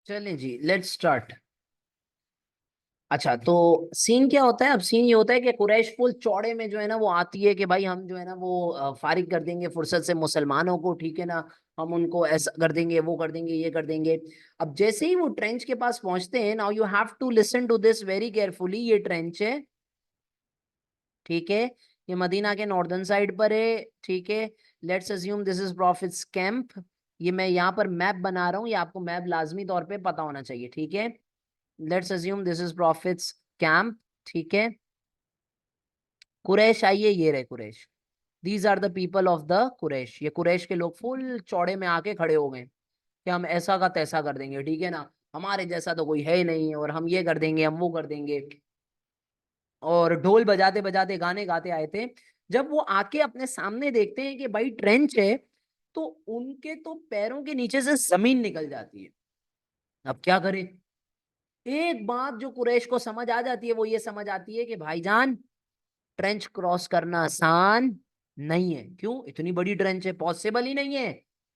चलें जी, let's start. अच्छा, तो सीन क्या होता है? अब सीन ये होता है कि कुरैश फुल चौड़े में जो है ना वो आती है कि भाई हम जो है ना वो फारिग कर देंगे फुर्सत से मुसलमानों को, ठीक है ना। हम उनको ऐसा कर देंगे, वो कर देंगे, ये कर देंगे। अब जैसे ही वो ट्रेंच के पास पहुंचते हैं, now you have to listen to this very carefully. ये ट्रेंच है, ठीक है। ये मदीना के नॉर्दर्न साइड पर है, ठीक है। Let's assume this is prophet's camp. ये मैं यहाँ पर मैप बना रहा हूँ, ये आपको मैप लाजमी तौर पे पता होना चाहिए, ठीक है। Let's assume this is prophet's camp, ठीक है। कुरैश आइए, ये रहे Quraysh. These are the people of the Quraysh. ये कुरैश के लोग फुल चौड़े में आके खड़े हो गए कि हम ऐसा का तैसा कर देंगे, ठीक है ना। हमारे जैसा तो कोई है ही नहीं, और हम ये कर देंगे, हम वो कर देंगे। और ढोल बजाते बजाते गाने गाते आए थे। जब वो आके अपने सामने देखते हैं कि भाई ट्रेंच है, तो उनके तो पैरों के नीचे से जमीन निकल जाती है। अब क्या करें? एक बात जो कुरैश को समझ आ जाती है वो ये समझ आती है कि भाईजान, ट्रेंच क्रॉस करना आसान नहीं है। क्यों? इतनी बड़ी ट्रेंच है, पॉसिबल ही नहीं है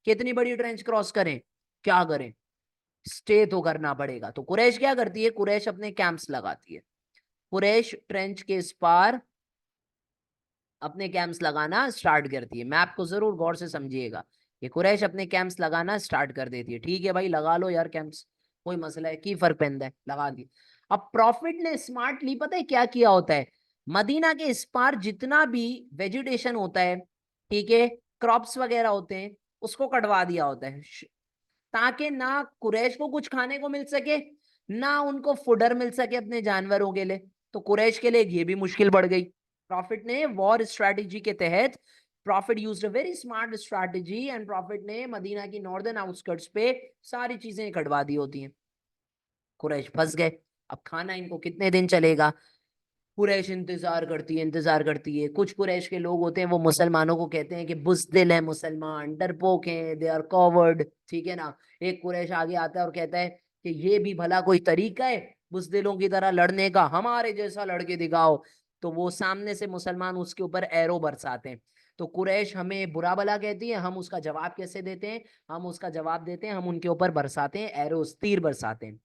कि इतनी बड़ी ट्रेंच क्रॉस करें। क्या करें? स्टे तो करना पड़ेगा। तो कुरैश क्या करती है? कुरैश अपने कैंप्स लगाती है। कुरैश ट्रेंच के इस पार अपने कैंप्स लगाना स्टार्ट करती है। मैप को जरूर गौर से समझिएगा। ये कुरैश अपने कैंप्स लगाना स्टार्ट कर देती है। ठीक है भाई, लगा लो यार कैंप्स, कोई मसला है की फर्क पैंदा है, लगा दी। अब प्रॉफिट ने स्मार्टली पता है क्या किया होता है? मदीना के इस पार जितना भी वेजिटेशन होता है, ठीक है, क्रॉप्स वगैरह होते हैं, उसको कटवा दिया होता है, ताकि ना कुरैश को कुछ खाने को मिल सके, ना उनको फुडर मिल सके अपने जानवरों के लिए। तो कुरैश के लिए ये भी मुश्किल बढ़ गई। प्रॉफिट ने वॉर स्ट्रैटेजी के तहत, profit used a very smart strategy, and profit ने मदीना की नॉर्दर्न आउटस्कर्ट्स पे सारी चीजें कटवा दी होती हैं। कुरैश फंस गए। अब खाना इनको कितने दिन चलेगा? कुरैश इंतजार करती है, इंतजार करती है। कुछ कुरैश के लोग होते हैं वो मुसलमानों को कहते हैं कि बुज़दिल है, मुसलमान डरपोक हैं, दे आर कॉवर्ड, ठीक है ना। एक कुरैश आगे आता है और कहता है कि ये भी भला कोई तरीका है बुज़दिलों की तरह लड़ने का, हमारे जैसा लड़के दिखाओ। तो वो सामने से मुसलमान उसके ऊपर एरो बरसाते हैं। तो कुरैश हमें बुरा भला कहती है, हम उसका जवाब कैसे देते हैं? हम उसका जवाब देते हैं, हम उनके ऊपर बरसाते हैं एरोस, तीर बरसाते हैं।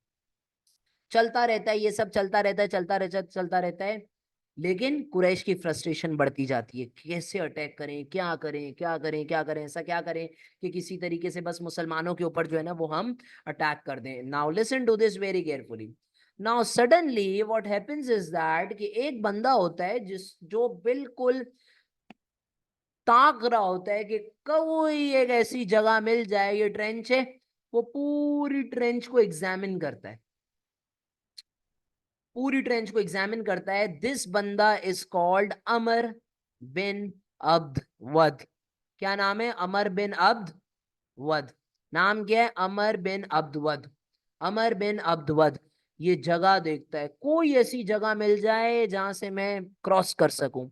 चलता रहता है, ये सब चलता रहता है, चलता रहता है। लेकिन कुरैश की फ्रस्ट्रेशन बढ़ती जाती है। कैसे अटैक करें, क्या करें, क्या करें, क्या करें, ऐसा क्या करें कि किसी तरीके से बस मुसलमानों के ऊपर जो है ना वो हम अटैक कर दें। Now listen to this very carefully. Now suddenly what happens is that कि एक बंदा होता है जिस जो बिल्कुल ताक रहा होता है कि कोई एक ऐसी जगह मिल जाए, ये ट्रेंच है। वो पूरी ट्रेंच को एग्जामिन करता है, पूरी ट्रेंच को एग्जामिन करता है। दिस बंदा इज कॉल्ड अमर बिन अब्द वद। क्या नाम है? अमर बिन अब्द वद। नाम क्या है? अमर बिन अब्द वद। अमर बिन अब्द वद ये जगह देखता है, कोई ऐसी जगह मिल जाए जहां से मैं क्रॉस कर सकूं।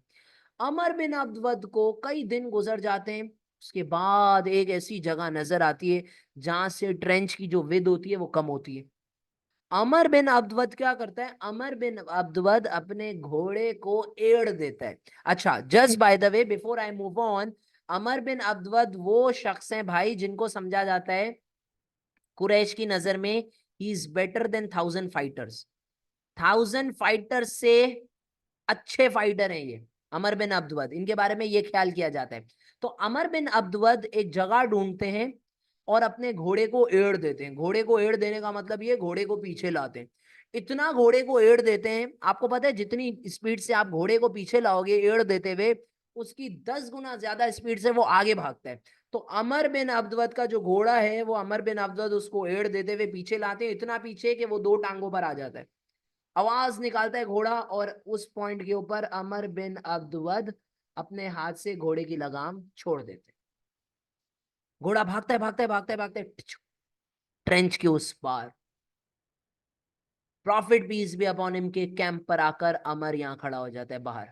अमर बिन अब्द वद को कई दिन गुजर जाते हैं। उसके बाद एक ऐसी जगह नजर आती है जहां से ट्रेंच की जो विद होती है वो कम होती है। अमर बिन अब्दवद क्या करता है? अमर बिन अब्दवद अपने घोड़े को एड़ देता है। अच्छा, just by the way before I move on, Amr bin Abd Wudd वो शख्स हैं भाई जिनको समझा जाता है कुरैश की नजर में he is better than 1000 fighters. 1000 fighters से अच्छे फाइटर हैं ये अमर बिन अब्दवद, इनके बारे में ये ख्याल किया जाता है। तो अमर बिन अब्दवद एक जगह ढूंढते हैं और अपने घोड़े को एड़ देते हैं। घोड़े को एड़ देने का मतलब ये घोड़े को पीछे लाते हैं। इतना घोड़े को एड़ देते हैं, आपको पता है जितनी स्पीड से आप घोड़े को पीछे लाओगे एड़ देते हुए, उसकी 10 गुना ज्यादा स्पीड से वो आगे भागता है। तो अमर बिन अब्दवद का जो घोड़ा है वो अमर बिन अब्दवद उसको एड़ देते हुए पीछे लाते हैं, इतना पीछे कि वो दो टांगों पर आ जाता है। आवाज निकालता है घोड़ा, और उस पॉइंट के ऊपर अमर बिन अब्दुवद अपने हाथ से घोड़े की लगाम छोड़ देते। घोड़ा भागता है, भागता है, भागता है, भागता है, ट्रेंच के उस पार। प्रॉफिट पीस भी अपॉन हिम के कैंप पर आकर अमर यहां खड़ा हो जाता है बाहर।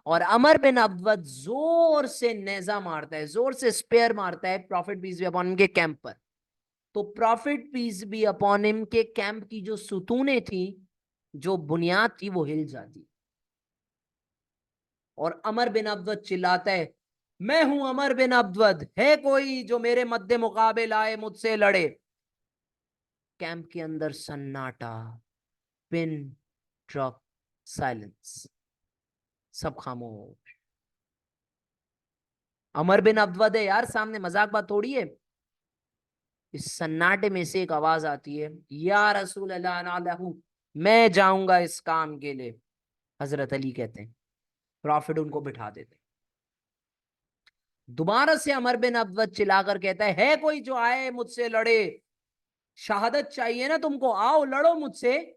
और अमर बिन अब्दुवद जोर से नेजा मारता है, जोर से स्पेयर मारता है प्रॉफिट पीस भी अपॉन हिम के कैंप पर। तो प्रॉफिट पीस भी अपॉन हिम के कैंप की जो सुतूनें थी, जो बुनियाद थी, वो हिल जाती। और अमर बिन अब्दवद चिल्लाता है, मैं हूं अमर बिन अब्दवद, है कोई जो मेरे मद्दे मुकाबले आए मुझसे लड़े? कैंप के अंदर सन्नाटा, पिन ड्रॉप साइलेंस, सब खामोश। अमर बिन अब्दवद है यार सामने, मजाक बात थोड़ी है। इस सन्नाटे में से एक आवाज आती है, या रसूल अल्लाह ना लहू, मैं जाऊंगा इस काम के लिए। हजरत अली कहते हैं, प्रॉफिट उनको बिठा देते। दोबारा से अमर बिन अब्दवद चिल्लाकर कहता है कोई जो आए मुझसे लड़े, शहादत चाहिए ना तुमको, आओ लड़ो मुझसे।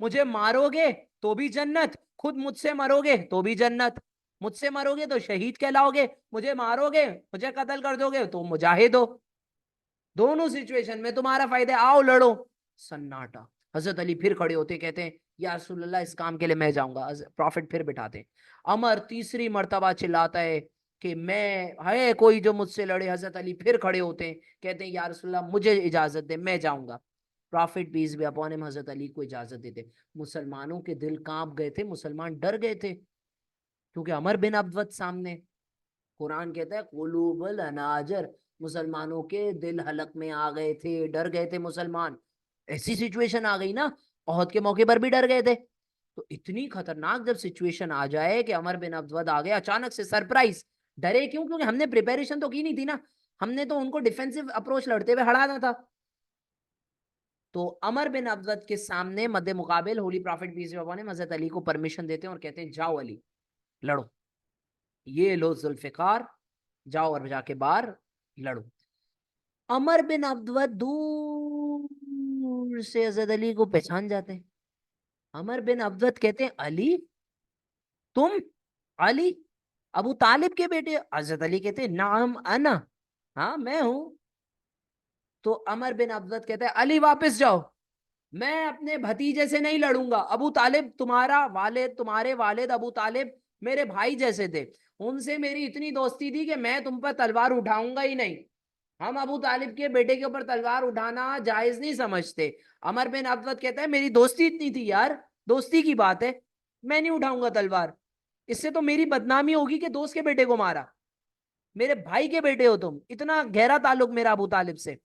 मुझे मारोगे तो भी जन्नत, खुद मुझसे मरोगे तो भी जन्नत। मुझसे मरोगे तो शहीद कहलाओगे, मुझे मारोगे, मुझे कत्ल कर दोगे तो मुजाहिद हो। दोनों सिचुएशन में तुम्हारा फायदा है, आओ लड़ो। सन्नाटा। हजरत अली फिर खड़े होते, कहते हैं या रसूलल्लाह इस काम के लिए मैं जाऊंगा। प्रॉफिट फिर बिठाते। अमर तीसरी मर्तबा चिल्लाता है कि मैं है कोई जो मुझसे लड़े। हजरत अली फिर खड़े होते हैं, कहते हैं या रसूलल्लाह मुझे इजाजत दे, मैं जाऊंगा। प्रॉफिट पीस भी अपॉन हिम हजरत अली को इजाजत देते। मुसलमानों के दिल कांप गए थे, मुसलमान डर गए थे, क्योंकि अमर बिन अब्दवद सामने। कुरान कहता है कुलूबल अनाजर, मुसलमानों के दिल हलक में आ गए थे, डर गए थे मुसलमान। ऐसी सिचुएशन आ गई ना, ओहद के मौके पर भी डर गए थे। तो इतनी खतरनाक जब सिचुएशन आ जाए कि अमर बिन अब्दवद आ गए अचानक से, सरप्राइज। डरे क्यों? क्योंकि हमने प्रिपरेशन तो की नहीं थी ना, हमने तो उनको डिफेंसिव अप्रोच लड़ते हुए हराना था। तो अमर बिन अब्दवद के सामने मध्य मुकाबिल holy prophet peace be upon him Hazrat Ali को परमिशन देते हैं और कहते हैं जाओ अली लड़ो, ये लो जुल्फिकार, जाओ और जाके बाहर लड़ो। अमर बिन अब्दवद दूर से हजरत अली को पहचान जाते हैं। अमर बिन अब्दवद कहते हैं अली, तुम? अली अबू तालिब के बेटे? हजरत अली कहते हैं नाम अना, हाँ मैं हूं। तो अमर बिन अब्दवद कहते हैं अली वापस जाओ, मैं अपने भतीजे से नहीं लड़ूंगा। अबू तालिब तुम्हारा वालिद, तुम्हारे वालिद अबू तालिब मेरे भाई जैसे थे, उनसे मेरी इतनी दोस्ती थी कि मैं तुम पर तलवार उठाऊंगा ही नहीं। हम अबू तालिब के बेटे के ऊपर तलवार उठाना जायज नहीं समझते। अमर बिन अब्दवद कहता है मेरी दोस्ती इतनी थी यार, दोस्ती की बात है, मैं नहीं उठाऊंगा तलवार। इससे तो मेरी बदनामी होगी कि दोस्त के बेटे को मारा, मेरे भाई के बेटे हो तुम, इतना गहरा ताल्लुक मेरा अबू तालिब से।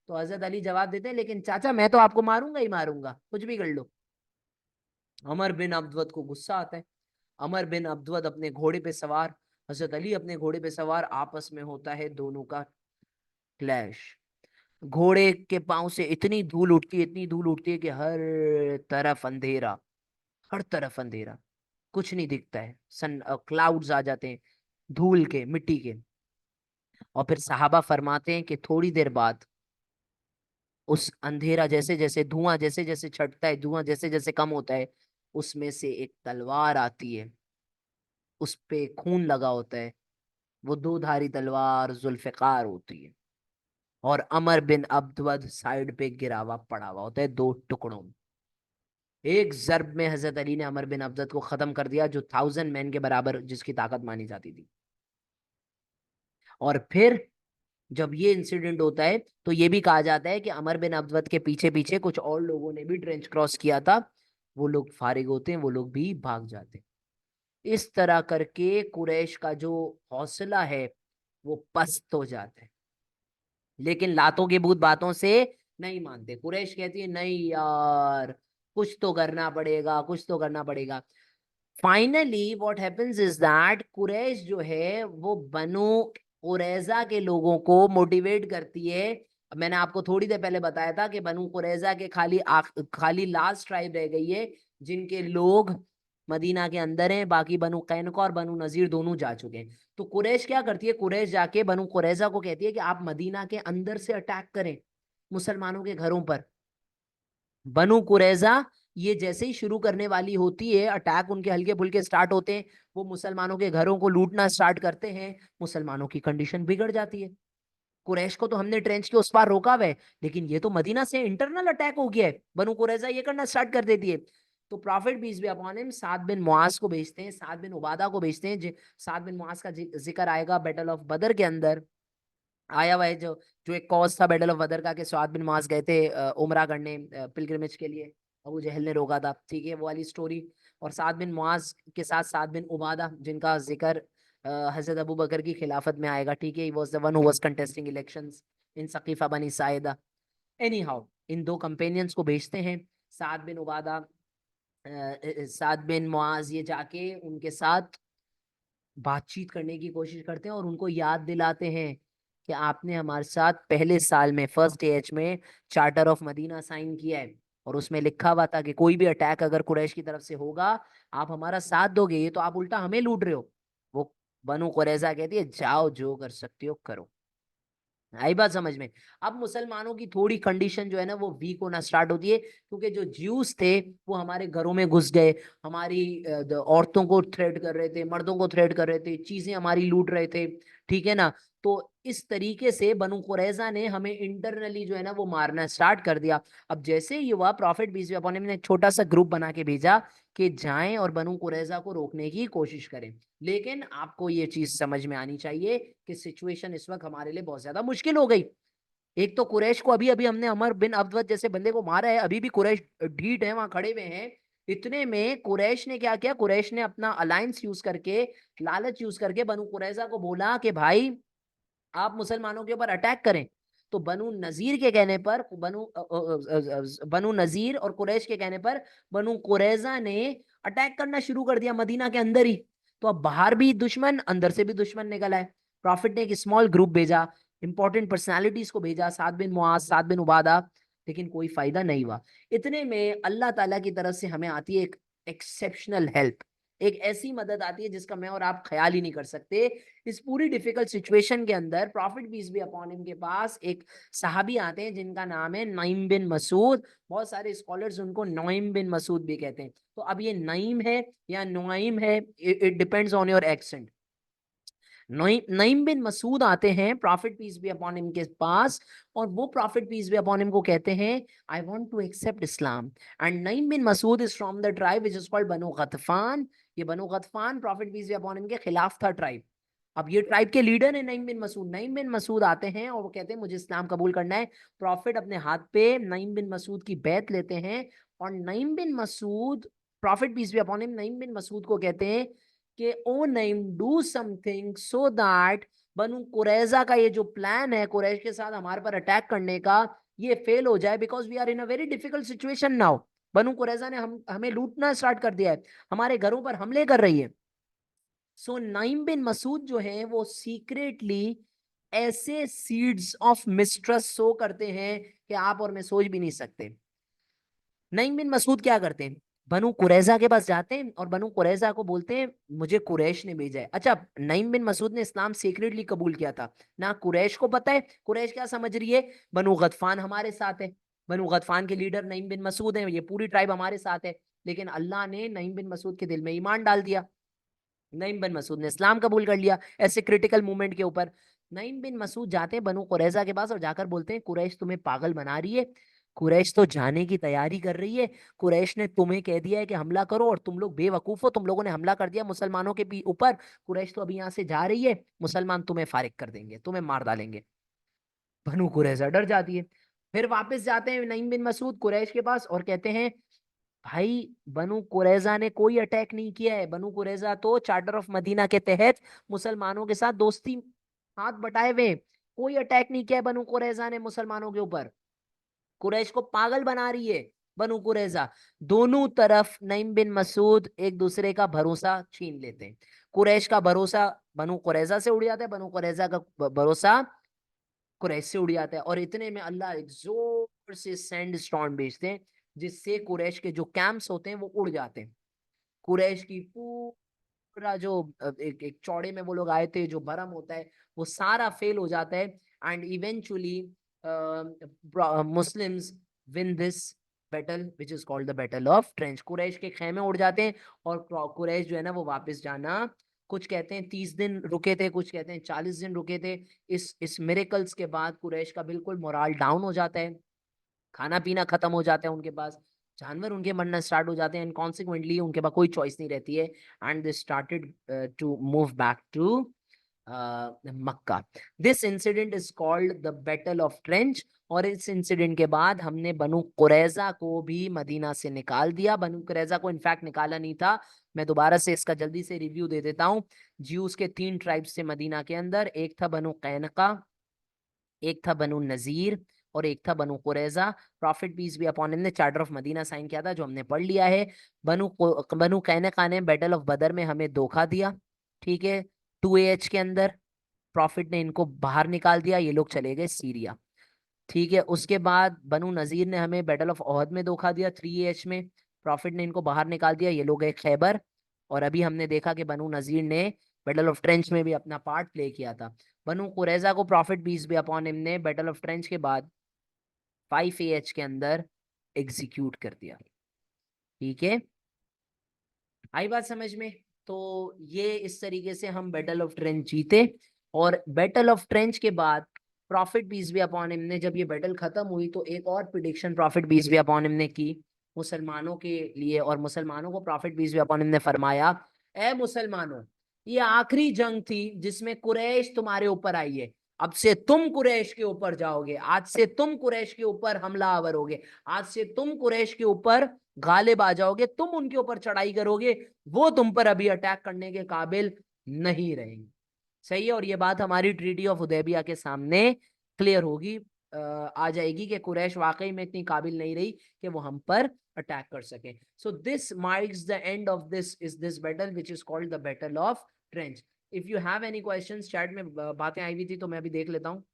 तो हजरत अली जवाब देते हैं लेकिन चाचा मैं तो आपको मारूंगा ही मारूंगा, कुछ भी कर लो। अमर बिन अब्दवद को गुस्सा आता है। अमर बिन अब्दवद अपने घोड़े पे सवार, हजरत अली अपने घोड़े पे सवार, आपस में होता है दोनों का क्लैश। घोड़े के पांव से इतनी धूल उठती है, इतनी धूल उठती है कि हर तरफ अंधेरा, हर तरफ अंधेरा, कुछ नहीं दिखता है। सन क्लाउड्स आ जाते हैं धूल के, मिट्टी के। और फिर सहाबा फरमाते हैं कि थोड़ी देर बाद उस अंधेरा जैसे जैसे, धुआं जैसे जैसे छटता है, धुआं जैसे जैसे कम होता है, उसमें से एक तलवार आती है, उस पे खून लगा होता है। वो दो धारी तलवार जुल्फिकार होती है। और अमर बिन अब्दवद साइड पे गिरा हुआ पड़ा हुआ होता है दो टुकड़ों में। एक जर्ब में हजरत अली ने अमर बिन अब्दवद को खत्म कर दिया, जो 1000 मैन के बराबर जिसकी ताकत मानी जाती थी। और फिर जब ये इंसिडेंट होता है तो ये भी कहा जाता है कि अमर बिन अब्दवद के पीछे पीछे कुछ और लोगों ने भी ट्रेंच क्रॉस किया था। वो लोग फारिग होते हैं, वो लोग भी भाग जाते हैं। इस तरह करके कुरैश का जो हौसला है वो पस्त हो जाता है। लेकिन लातों के भूत बातों से नहीं मानते। कुरैश कहती है नहीं यार, कुछ तो करना पड़ेगा, कुछ तो करना पड़ेगा। Finally what happens is that Quraysh जो है वो बनु कुरैजा के लोगों को मोटिवेट करती है। मैंने आपको थोड़ी देर पहले बताया था कि बनु कुरैजा के खाली लास्ट ट्राइब रह गई है जिनके लोग मदीना के अंदर हैं, बाकी बनु कैनुका और बनु नजीर दोनों जा चुके हैं। तो कुरैश क्या करती है, कुरैश जाके बनु कुरैजा को कहती है कि आप मदीना के अंदर से अटैक करें मुसलमानों के घरों पर। बनु कुरैजा ये जैसे ही शुरू करने वाली होती है अटैक, उनके हल्के फुल्के स्टार्ट होते हैं, वो मुसलमानों के घरों को लूटना स्टार्ट करते हैं। मुसलमानों की कंडीशन बिगड़ जाती है। कुरैश को तो हमने ट्रेंच के उस पार रोका हुआ है, लेकिन ये तो मदीना से इंटरनल अटैक हो गया है, बनु कुरैजा ये करना स्टार्ट कर देती है। तो prophet peace be upon him Saad bin Muadh को भेजते हैं, साद बिन उबादा को भेजते हैं। साद बिन मुआज का जिक्र आएगा बैटल ऑफ बदर के अंदर, आया हुआ है। जो जो एक कॉज था बैटल ऑफ बदर का, कि साद बिन मुआज गए थे उमरा करने, पिलग्रिमेज के लिए, अबू जहल ने रोका था, ठीक है वो वाली स्टोरी। और साद बिन मुआज के साथ साद बिन उबादा जिनका जिक्र हजरत अबू बकर की खिलाफत में आएगा, ठीक है, he was the one who was contesting elections in Saqifa Bani Saida. Anyhow, इन 2 कंपेनियंस को भेजते हैं, साद बिन उबादा, साद बिन मुआज, ये जाके उनके साथ बातचीत करने की कोशिश करते हैं और उनको याद दिलाते हैं कि आपने हमारे साथ पहले साल में फर्स्ट एज में चार्टर ऑफ मदीना साइन किया है और उसमें लिखा हुआ था कि कोई भी अटैक अगर कुरैश की तरफ से होगा आप हमारा साथ दोगे, ये तो आप उल्टा हमें लूट रहे हो। वो बनु कुरैजा कहती है जाओ जो कर सकते हो करो। आई बात समझ में। अब मुसलमानों की थोड़ी कंडीशन जो है ना वो वीक होना स्टार्ट होती है, क्योंकि जो ज्यूस थे वो हमारे घरों में घुस गए, हमारी औरतों को थ्रेट कर रहे थे, मर्दों को थ्रेट कर रहे थे, चीजें हमारी लूट रहे थे, ठीक है ना। तो इस तरीके से बनु कुरैजा ने हमें इंटरनली जो है ना वो मारना स्टार्ट कर दिया। अब जैसे ही हुआ, प्रॉफिट बीस अपॉन हिम ने एक छोटा सा ग्रुप बना के भेजा कि जाएं और बनु कुरैजा को रोकने की कोशिश करें। लेकिन आपको ये चीज समझ में आनी चाहिए कि सिचुएशन इस वक्त हमारे लिए बहुत ज्यादा मुश्किल हो गई। एक तो कुरैश को अभी अभी हमने अमर बिन अब्दवत जैसे बंदे को मारा है, अभी भी कुरैश ढीठ है, वहां खड़े हुए हैं। इतने में कुरैश ने क्या किया, कुरैश ने अपना अलायंस यूज करके, लालच यूज करके बनु कुरैजा को बोला कि भाई आप मुसलमानों के ऊपर अटैक करें। तो बनु नजीर के कहने पर बनु नजीर और कुरैश के कहने पर बनु कुरैजा ने अटैक करना शुरू कर दिया मदीना के अंदर ही। तो अब बाहर भी दुश्मन, अंदर से भी दुश्मन निकल आए। प्रॉफिट ने एक स्मॉल ग्रुप भेजा, इंपॉर्टेंट पर्सनालिटीज को भेजा, साद बिन मुआज, साद बिन उबादा, लेकिन कोई फायदा नहीं हुआ। इतने में अल्लाह ताला की तरफ से हमें आती है एक एक्सेप्शनल हेल्प, एक ऐसी मदद आती है जिसका मैं और आप ख्याल ही नहीं कर सकते। इस पूरी डिफिकल्ट सिचुएशन के अंदर prophet peace be upon him के पास एक सहाबी आते हैं जिनका नाम है नईम बिन मसूद। बहुत सारे स्कॉलर्स उनको नईम बिन मसूद भी कहते हैं। तो अब ये नईम है या नुआइम है, it depends on your accent. Naeem bin Masud आते हैं prophet peace be upon him के पास, और वो prophet peace be upon him को कहते हैं I want to accept Islam. And Naeem bin Masud is from the tribe which is called Banu Ghatafan. ये Banu Ghatafan prophet peace be upon him के खिलाफ था ट्राइब। अब ये tribe के लीडर है Naeem bin Masood. Naeem bin Masud आते हैं और वो कहते हैं मुझे इस्लाम कबूल करना है। प्रॉफिट अपने हाथ पे नईम बिन मसूद की बैत लेते हैं, और Naeem bin Masud, prophet peace be upon him Naeem bin Masud को कहते हैं कि O Naeem do something so that Banu Qurayza का ये जो प्लान है कुरैश के साथ हमारे पर अटैक करने का, ये फेल हो जाए, because we are in a very difficult situation now. Banu Qurayza ने हमें लूटना स्टार्ट कर दिया है, हमारे घरों पर हमले कर रही है। सो नईम बिन मसूद जो है वो सीक्रेटली ऐसे सीड्स ऑफ मिस्ट्रस्ट सो करते हैं कि आप और मैं सोच भी नहीं सकते। नईम बिन मसूद क्या करते हैं, बनु कुरैजा के पास जाते हैं और बनु कुरैजा को बोलते हैं मुझे कुरैश ने भेजा है। अच्छा, नईम बिन मसूद ने इस्लाम सीक्रेटली कबूल किया था ना, कुरैश को पता है। कुरैश क्या समझ रही है, बनु गतफान हमारे साथ है, बनु गतफान के लीडर नईम बिन मसूद है, ये पूरी ट्राइब हमारे साथ है। लेकिन अल्लाह ने नईम बिन मसूद के दिल में ईमान डाल दिया, नईम बिन मसूद ने इस्लाम कबूल कर लिया ऐसे क्रिटिकल मोमेंट के ऊपर। नईम बिन मसूद जाते हैं बनु कुरैजा के पास और जाकर बोलते हैं कुरैश तुम्हें पागल बना रही है, कुरैश तो जाने की तैयारी कर रही है, कुरैश ने तुम्हें कह दिया है कि हमला करो और तुम लोग बेवकूफ हो, तुम लोगों ने हमला कर दिया मुसलमानों के ऊपर। कुरैश तो अभी यहाँ से जा रही है, मुसलमान तुम्हें फारिग कर देंगे, तुम्हें मार डालेंगे। बनु कुरैजा डर जाती है। फिर वापस जाते हैं नईम बिन मसूद कुरैश के पास और कहते हैं भाई बनु कुरैजा ने कोई अटैक नहीं किया है, बनु कुरैजा तो चार्टर ऑफ मदीना के तहत मुसलमानों के साथ दोस्ती हाथ बटाए हुए हैं। कोई अटैक नहीं किया है बनु कुरैजा ने मुसलमानों के ऊपर, कुरैश को पागल बना रही है बनु कुरैजा। दोनों तरफ नईम बिन मसूद एक दूसरे का भरोसा छीन लेते हैं। कुरैश का भरोसा बनु कुरैजा से उड़ जाता है, बनु कुरैजा का भरोसा कुरैश से उड़ जाता है। और इतने में अल्लाह एक जोर से सैंड स्टॉर्म भेजते हैं जिससे कुरैश के जो कैंप्स होते हैं वो उड़ जाते हैं। कुरैश की पूरा जो एक एक चौड़े में वो लोग आए थे जो भरम होता है वो सारा फेल हो जाता है। And eventually Muslims win this battle which is called the battle of trench. Quraysh के खेमे उड़ जाते हैं और कुरैश जो है ना वो वापस जाना, कुछ कहते हैं 30 दिन रुके थे, कुछ कहते हैं 40 दिन रुके थे। इस मिरेकल्स के बाद कुरैश का बिल्कुल मोराल डाउन हो जाता है, खाना पीना खत्म हो जाता है उनके पास, जानवर उनके मरना स्टार्ट हो जाते हैं, एंड कॉन्सिक्वेंटली उनके पास कोई चॉइस नहीं रहती है। And they started to move back to Mecca. This incident is called the battle of trench. और इस इंसिडेंट के बाद हमने बनु कुरैजा को भी मदीना से निकाल दिया। बनु कुरैजा को इनफैक्ट निकाला नहीं था, मैं दोबारा से इसका जल्दी से रिव्यू दे देता हूँ। ज्यूस के 3 ट्राइब्स थे मदीना के अंदर, एक था बनु कैनका, एक था बनु नजीर, और एक था Banu Qurayza. Prophet peace be upon him ने चार्टर ऑफ मदीना साइन किया था, जो हमने पढ़ लिया है। बनु कैनुका ने बैटल ऑफ बदर में हमें धोखा दिया, ठीक है, 2AH के अंदर। प्रॉफिट ने इनको बाहर निकाल दिया, ये लोग चले गए सीरिया, ठीक है। उसके बाद बनु नजीर ने हमें बैटल ऑफ ओहद में धोखा दिया 3AH में। प्रॉफिट ने इनको बाहर निकाल दिया, ये लोग गए खैबर। और अभी हमने देखा कि बनु नजीर ने बैटल ऑफ ट्रेंच में भी अपना पार्ट प्ले किया था। बनु कुरैजा को प्रॉफिट पीस भी अपॉन हिम ने बैटल ऑफ ट्रेंच के बाद 5AH के अंदर एग्जीक्यूट कर दिया, ठीक है। आई बात समझ में? तो ये इस तरीके से हम बैटल ऑफ ट्रेंच जीते। और बैटल ऑफ ट्रेंच के बाद prophet peace be upon him ने, जब ये बैटल खत्म हुई, तो एक और prediction prophet peace be upon him ने की मुसलमानों के लिए। और मुसलमानों को prophet peace be upon him ने फरमाया, ए मुसलमानों, ये आखिरी जंग थी जिसमें कुरैश तुम्हारे ऊपर आई है। अब से तुम कुरैश के ऊपर जाओगे, आज से तुम कुरैश के ऊपर हमला आवर होगे, आज से तुम कुरैश के ऊपर गालिब आ जाओगे, तुम उनके ऊपर चढ़ाई करोगे, वो तुम पर अभी अटैक करने के काबिल नहीं रहेंगे। सही है। और ये बात हमारी ट्रीटी ऑफ हुदैबिया के सामने क्लियर होगी, आ जाएगी कि कुरैश वाकई में इतनी काबिल नहीं रही कि वो हम पर अटैक कर सके। So this marks the end of this battle which is called the battle of trench. If you have any questions, chat में बातें आई हुई थी तो मैं भी देख लेता हूँ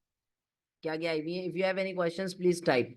क्या क्या आई हुई है। If you have any questions please type.